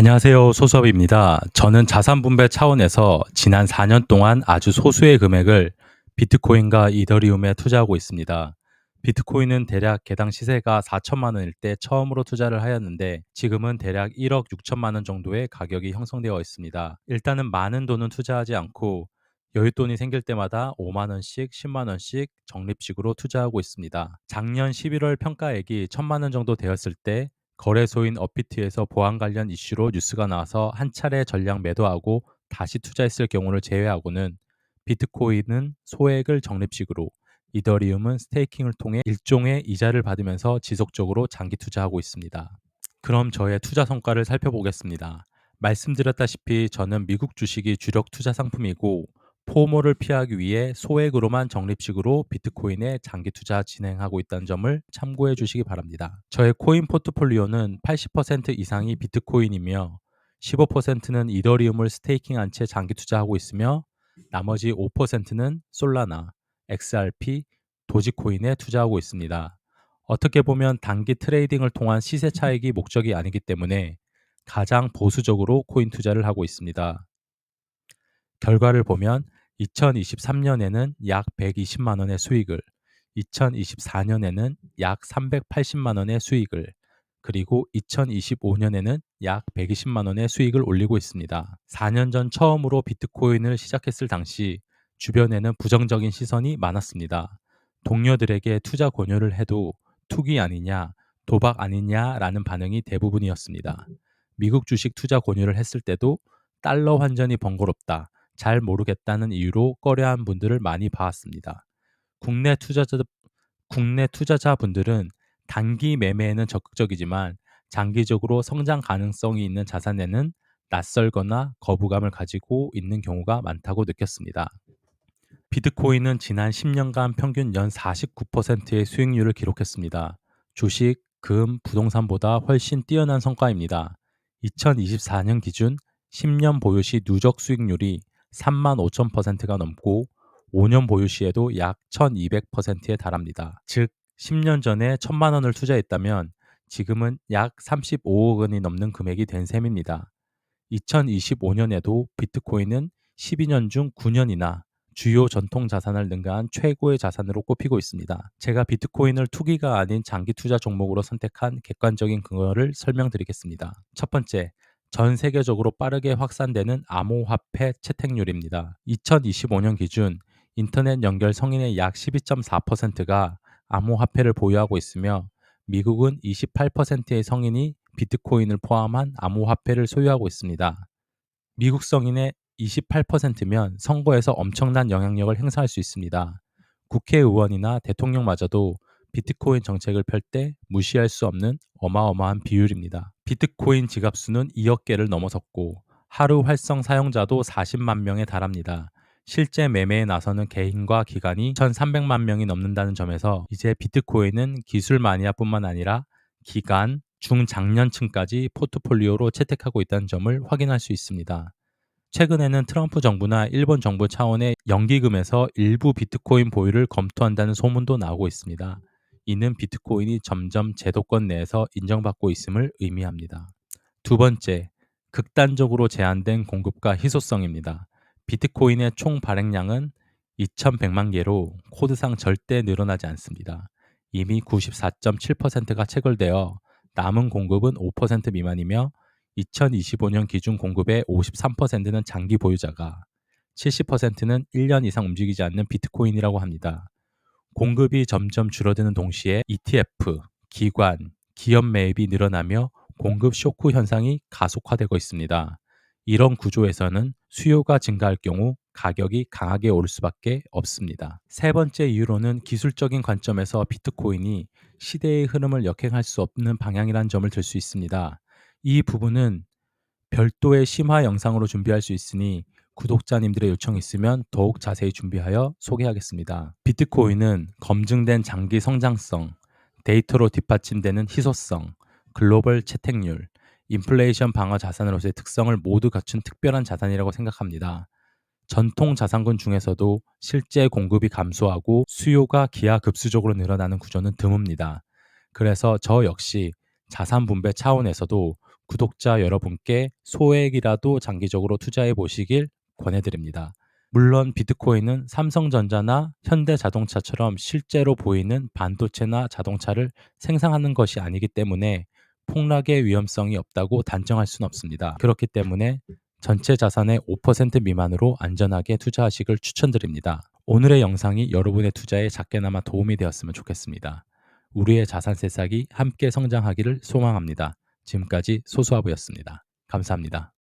안녕하세요. 소수업입니다. 저는 자산 분배 차원에서 지난 4년 동안 아주 소수의 금액을 비트코인과 이더리움에 투자하고 있습니다. 비트코인은 대략 개당 시세가 4천만 원일 때 처음으로 투자를 하였는데 지금은 대략 1억 6천만 원 정도의 가격이 형성되어 있습니다. 일단은 많은 돈은 투자하지 않고 여윳돈이 생길 때마다 5만 원씩, 10만 원씩 적립식으로 투자하고 있습니다. 작년 11월 평가액이 1천만 원 정도 되었을 때 거래소인 업비트에서 보안 관련 이슈로 뉴스가 나와서 한 차례 전량 매도하고 다시 투자했을 경우를 제외하고는 비트코인은 소액을 적립식으로, 이더리움은 스테이킹을 통해 일종의 이자를 받으면서 지속적으로 장기 투자하고 있습니다. 그럼 저의 투자 성과를 살펴보겠습니다. 말씀드렸다시피 저는 미국 주식이 주력 투자 상품이고 포모를 피하기 위해 소액으로만 적립식으로 비트코인에 장기 투자 진행하고 있다는 점을 참고해 주시기 바랍니다. 저의 코인 포트폴리오는 80% 이상이 비트코인이며 15%는 이더리움을 스테이킹한 채 장기 투자하고 있으며 나머지 5%는 솔라나, XRP, 도지코인에 투자하고 있습니다. 어떻게 보면 단기 트레이딩을 통한 시세 차익이 목적이 아니기 때문에 가장 보수적으로 코인 투자를 하고 있습니다. 결과를 보면 2023년에는 약 120만 원의 수익을, 2024년에는 약 380만 원의 수익을, 그리고 2025년에는 약 120만 원의 수익을 올리고 있습니다. 4년 전 처음으로 비트코인을 시작했을 당시 주변에는 부정적인 시선이 많았습니다. 동료들에게 투자 권유를 해도 투기 아니냐, 도박 아니냐라는 반응이 대부분이었습니다. 미국 주식 투자 권유를 했을 때도 달러 환전이 번거롭다, 잘 모르겠다는 이유로 꺼려한 분들을 많이 봐왔습니다. 국내 투자자분들은 단기 매매에는 적극적이지만 장기적으로 성장 가능성이 있는 자산에는 낯설거나 거부감을 가지고 있는 경우가 많다고 느꼈습니다. 비트코인은 지난 10년간 평균 연 49%의 수익률을 기록했습니다. 주식, 금, 부동산보다 훨씬 뛰어난 성과입니다. 2024년 기준 10년 보유 시 누적 수익률이 35,000%가 넘고 5년 보유 시에도 약 1200%에 달합니다. 즉 10년 전에 1천만 원을 투자했다면 지금은 약 35억 원이 넘는 금액이 된 셈입니다. 2025년에도 비트코인은 12년 중 9년이나 주요 전통 자산을 능가한 최고의 자산으로 꼽히고 있습니다. 제가 비트코인을 투기가 아닌 장기 투자 종목으로 선택한 객관적인 근거를 설명드리겠습니다. 첫 번째, 전 세계적으로 빠르게 확산되는 암호화폐 채택률입니다. 2025년 기준 인터넷 연결 성인의 약 12.4%가 암호화폐를 보유하고 있으며 미국은 28%의 성인이 비트코인을 포함한 암호화폐를 소유하고 있습니다. 미국 성인의 28%면 선거에서 엄청난 영향력을 행사할 수 있습니다. 국회의원이나 대통령마저도 비트코인 정책을 펼 때 무시할 수 없는 어마어마한 비율입니다. 비트코인 지갑 수는 2억 개를 넘어섰고 하루 활성 사용자도 40만 명에 달합니다. 실제 매매에 나서는 개인과 기관이 1,300만 명이 넘는다는 점에서 이제 비트코인은 기술 마니아뿐만 아니라 기관, 중장년층까지 포트폴리오로 채택하고 있다는 점을 확인할 수 있습니다. 최근에는 트럼프 정부나 일본 정부 차원의 연기금에서 일부 비트코인 보유를 검토한다는 소문도 나오고 있습니다. 이는 비트코인이 점점 제도권 내에서 인정받고 있음을 의미합니다. 두 번째, 극단적으로 제한된 공급과 희소성입니다. 비트코인의 총 발행량은 2,100만 개로 코드상 절대 늘어나지 않습니다. 이미 94.7%가 체결되어 남은 공급은 5% 미만이며 2025년 기준 공급의 53%는 장기 보유자가, 70%는 1년 이상 움직이지 않는 비트코인이라고 합니다. 공급이 점점 줄어드는 동시에 ETF, 기관, 기업 매입이 늘어나며 공급 쇼크 현상이 가속화되고 있습니다. 이런 구조에서는 수요가 증가할 경우 가격이 강하게 오를 수밖에 없습니다. 세 번째 이유로는 기술적인 관점에서 비트코인이 시대의 흐름을 역행할 수 없는 방향이라는 점을 들 수 있습니다. 이 부분은 별도의 심화 영상으로 준비할 수 있으니 구독자님들의 요청이 있으면 더욱 자세히 준비하여 소개하겠습니다. 비트코인은 검증된 장기 성장성, 데이터로 뒷받침되는 희소성, 글로벌 채택률, 인플레이션 방어 자산으로서의 특성을 모두 갖춘 특별한 자산이라고 생각합니다. 전통 자산군 중에서도 실제 공급이 감소하고 수요가 기하급수적으로 늘어나는 구조는 드뭅니다. 그래서 저 역시 자산 분배 차원에서도 구독자 여러분께 소액이라도 장기적으로 투자해 보시길 권해드립니다. 물론 비트코인은 삼성전자나 현대자동차처럼 실제로 보이는 반도체나 자동차를 생산하는 것이 아니기 때문에 폭락의 위험성이 없다고 단정할 수는 없습니다. 그렇기 때문에 전체 자산의 5% 미만으로 안전하게 투자하시길 추천드립니다. 오늘의 영상이 여러분의 투자에 작게나마 도움이 되었으면 좋겠습니다. 우리의 자산 세탁이 함께 성장하기를 소망합니다. 지금까지 소수아부였습니다. 감사합니다.